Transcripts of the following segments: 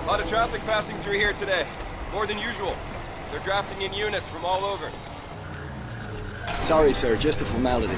A lot of traffic passing through here today. More than usual. They're drafting in units from all over. Sorry, sir. Just a formality.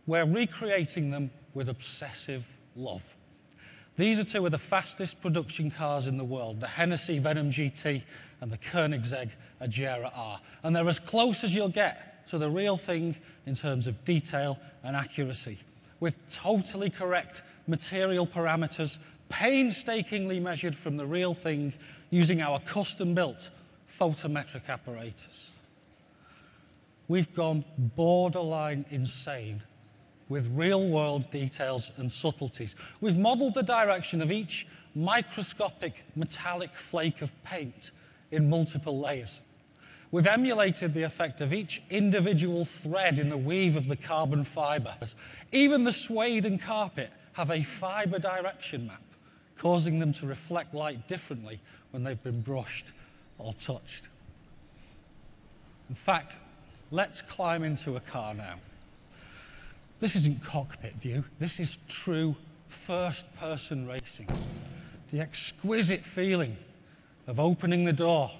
We're recreating them with obsessive love. These are two of the fastest production cars in the world, the Hennessy Venom GT and the Koenigsegg Agera R. And they're as close as you'll get to the real thing in terms of detail and accuracy, with totally correct material parameters, painstakingly measured from the real thing using our custom-built photometric apparatus. We've gone borderline insane with real-world details and subtleties. We've modeled the direction of each microscopic metallic flake of paint in multiple layers. We've emulated the effect of each individual thread in the weave of the carbon fiber. Even the suede and carpet have a fiber direction map, causing them to reflect light differently when they've been brushed or touched. In fact, let's climb into a car now. This isn't cockpit view, this is true first-person racing. The exquisite feeling of opening the door,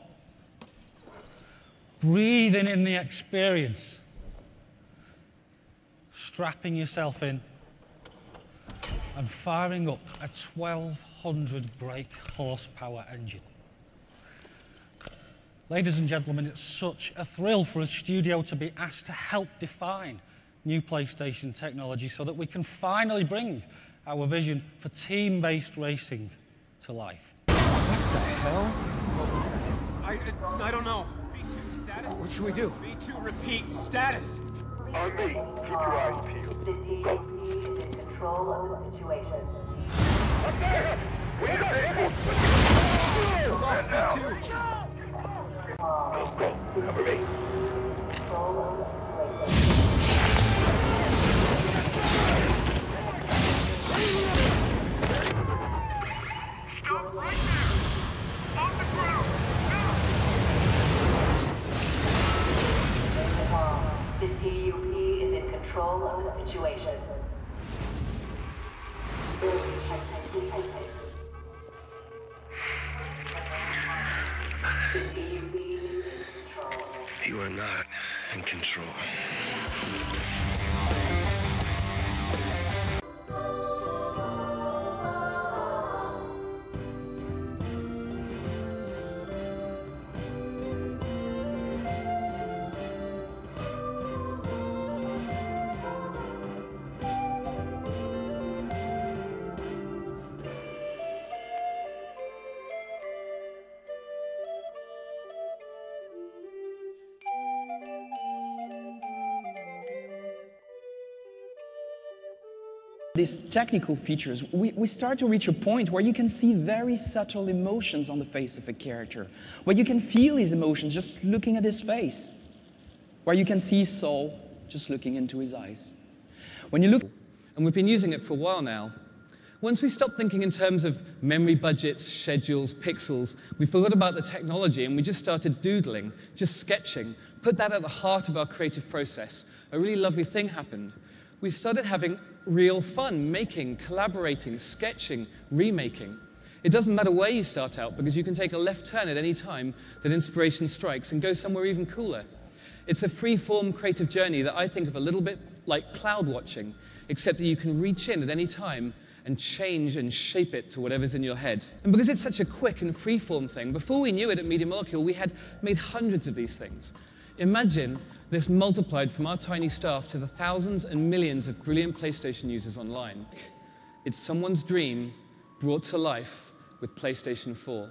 breathing in the experience, strapping yourself in, and firing up a 1,200 brake horsepower engine. Ladies and gentlemen, it's such a thrill for a studio to be asked to help define new PlayStation technology so that we can finally bring our vision for team-based racing to life. What the hell? What was that? I don't know. B2 status? What should we do? B2 repeat status. On me. Keep your eyes peeled. The DAP is in control of the situation. Up there! We got it! Lost B2. Cover me. Control of the situation. control of the situation. Checkpoint detected. The team lead is in control. You are not in control. These technical features, we start to reach a point where you can see very subtle emotions on the face of a character, where you can feel his emotions just looking at his face, where you can see his soul just looking into his eyes. When you look, and we've been using it for a while now, once we stopped thinking in terms of memory budgets, schedules, pixels, we forgot about the technology and we just started doodling, just sketching, put that at the heart of our creative process. A really lovely thing happened. We started having real fun, making, collaborating, sketching, remaking. It doesn't matter where you start out because you can take a left turn at any time that inspiration strikes and go somewhere even cooler. It's a free-form creative journey that I think of a little bit like cloud watching, except that you can reach in at any time and change and shape it to whatever's in your head. And because it's such a quick and free-form thing, before we knew it at Media Molecule, we had made hundreds of these things. Imagine this multiplied from our tiny staff to the thousands and millions of brilliant PlayStation users online. It's someone's dream brought to life with PlayStation 4.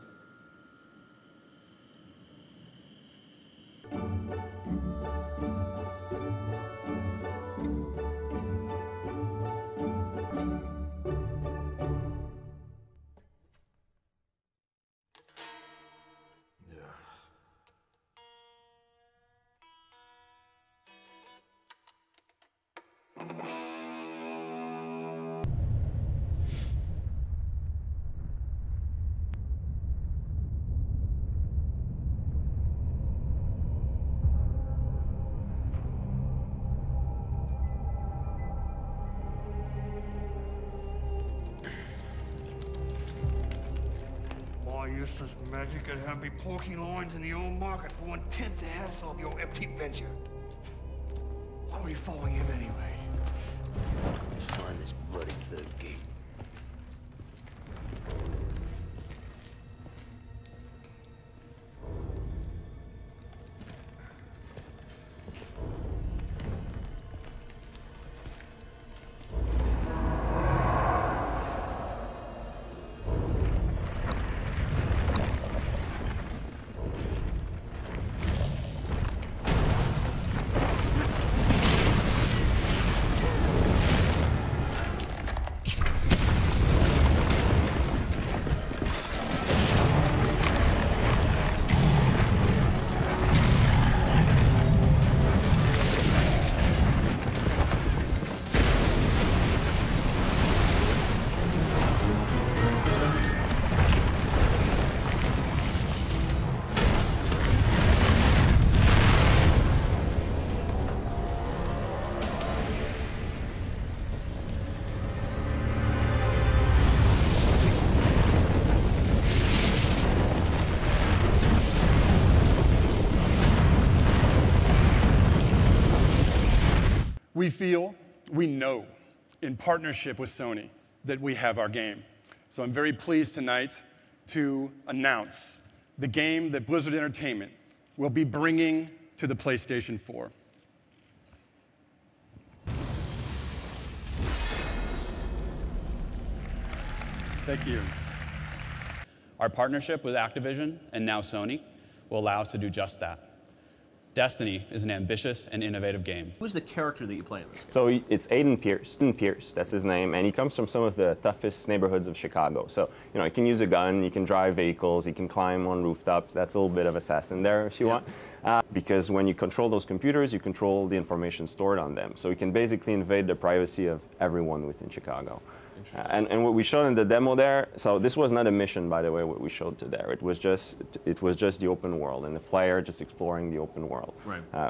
Useless magic could have me poking lines in the old market for 1/10 the hassle of your empty venture. Why were you following him anyway? Let's find this bloody third gate. We know, in partnership with Sony, that we have our game. So I'm very pleased tonight to announce the game that Blizzard Entertainment will be bringing to the PlayStation 4. Thank you. Our partnership with Activision and now Sony will allow us to do just that. Destiny is an ambitious and innovative game. Who's the character that you play in this game? So it's Aiden Pierce, that's his name, and he comes from some of the toughest neighborhoods of Chicago. So, you know, he can use a gun, he can drive vehicles, he can climb on rooftops. That's a little bit of assassin there if you want. Because when you control those computers, you control the information stored on them. So you can basically invade the privacy of everyone within Chicago. And what we showed in the demo there, so this was not a mission, by the way, what we showed to there. It was just the open world and the player just exploring the open world,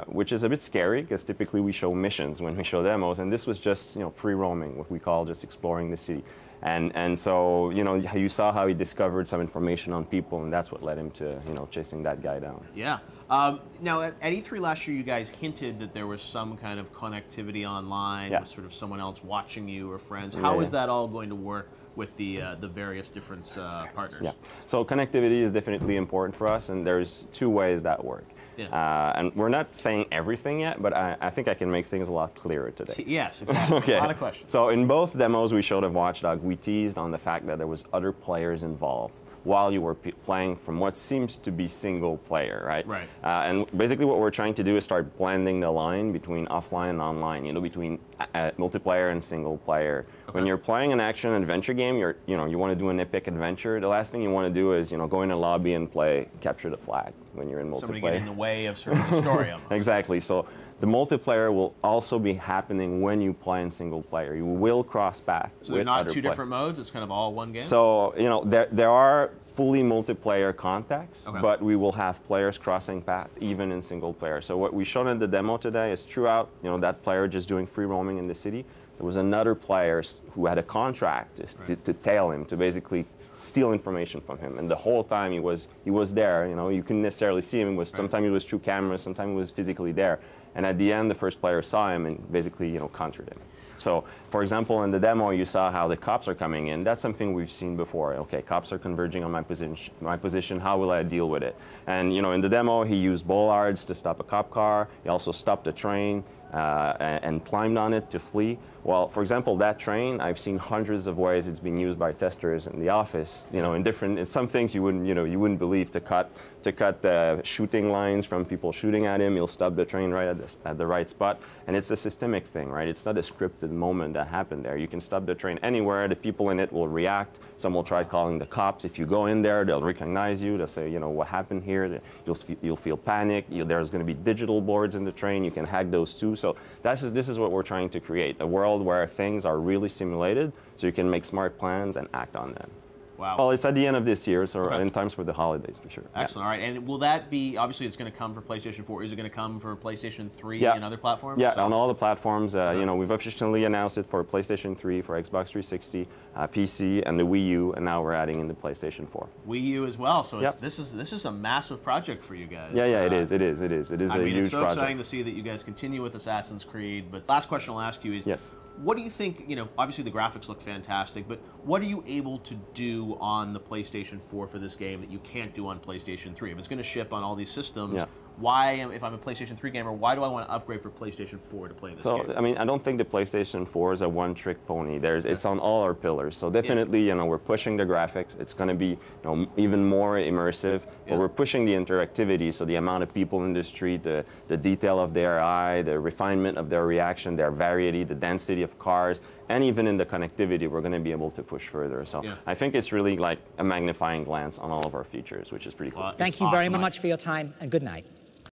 which is a bit scary because typically we show missions when we show demos, and this was just free roaming, what we call just exploring the city. And so, you saw how he discovered some information on people, and that's what led him to, chasing that guy down. Yeah. Now, at E3 last year, you guys hinted that there was some kind of connectivity online, with sort of someone else watching you or friends. How is that all going to work with the various different partners? Yeah. So connectivity is definitely important for us, and there's two ways that work. Yeah. And we're not saying everything yet, but I think I can make things a lot clearer today. Yes, exactly. Okay. A lot of questions. So in both demos we showed of Watchdog, we teased on the fact that there was other players involved while you were playing from what seems to be single player, right? Right. And basically what we're trying to do is start blending the line between offline and online, between multiplayer and single player. Okay. When you're playing an action adventure game, you want to do an epic adventure, the last thing you want to do is, go in a lobby and play Capture the Flag when you're in multiplayer. Somebody get in the way of sort of the story almost. Exactly. So the multiplayer will also be happening when you play in single player. You will cross paths with other players. So they're not two different modes? It's kind of all one game? So, there are fully multiplayer contacts, but we will have players crossing paths even in single player. So what we showed in the demo today is throughout, that player just doing free roaming in the city, there was another player who had a contract to tail him, to basically steal information from him, and the whole time he was there. You couldn't necessarily see him. Sometimes he was through cameras, sometimes he was physically there. And at the end, the first player saw him and basically countered him. So, for example, in the demo, you saw how the cops are coming in. That's something we've seen before. Okay, cops are converging on my position. How will I deal with it? And in the demo, he used bollards to stop a cop car. He also stopped a train and climbed on it to flee. Well, for example, that train, I've seen hundreds of ways it's being used by testers in the office. In some things you wouldn't believe, to cut the shooting lines from people shooting at him. He'll stop the train right at the right spot, and it's a systemic thing, right? It's not a scripted moment that happened there. You can stop the train anywhere. The people in it will react. Some will try calling the cops. If you go in there, they'll recognize you. They'll say, what happened here? You'll feel panic. There's going to be digital boards in the train. You can hack those too. So this is what we're trying to create, a world where things are really simulated, so you can make smart plans and act on them. Wow. Well, it's at the end of this year, so in times for the holidays, for sure. Excellent. All right. And will that be, obviously it's going to come for PlayStation 4. Is it going to come for PlayStation 3 and other platforms? Yeah, on all the platforms. We've officially announced it for PlayStation 3, for Xbox 360, PC, and the Wii U, and now we're adding in the PlayStation 4. Wii U as well. So this is a massive project for you guys. Yeah, it is. It is a huge project. It's so exciting to see that you guys continue with Assassin's Creed. But last question I'll ask you is, what do you think, obviously the graphics look fantastic, but what are you able to do on the PlayStation 4 for this game that you can't do on PlayStation 3? If it's going to ship on all these systems, if I'm a PlayStation 3 gamer, why do I want to upgrade for PlayStation 4 to play this game? So, I don't think the PlayStation 4 is a one-trick pony. It's on all our pillars. So definitely, we're pushing the graphics. It's going to be, even more immersive. But we're pushing the interactivity, so the amount of people in the street, the detail of their eye, the refinement of their reaction, their variety, the density of cars, and even in the connectivity, we're going to be able to push further. So I think it's really like a magnifying glance on all of our features, which is pretty cool. Thank you very much for your time, and good night.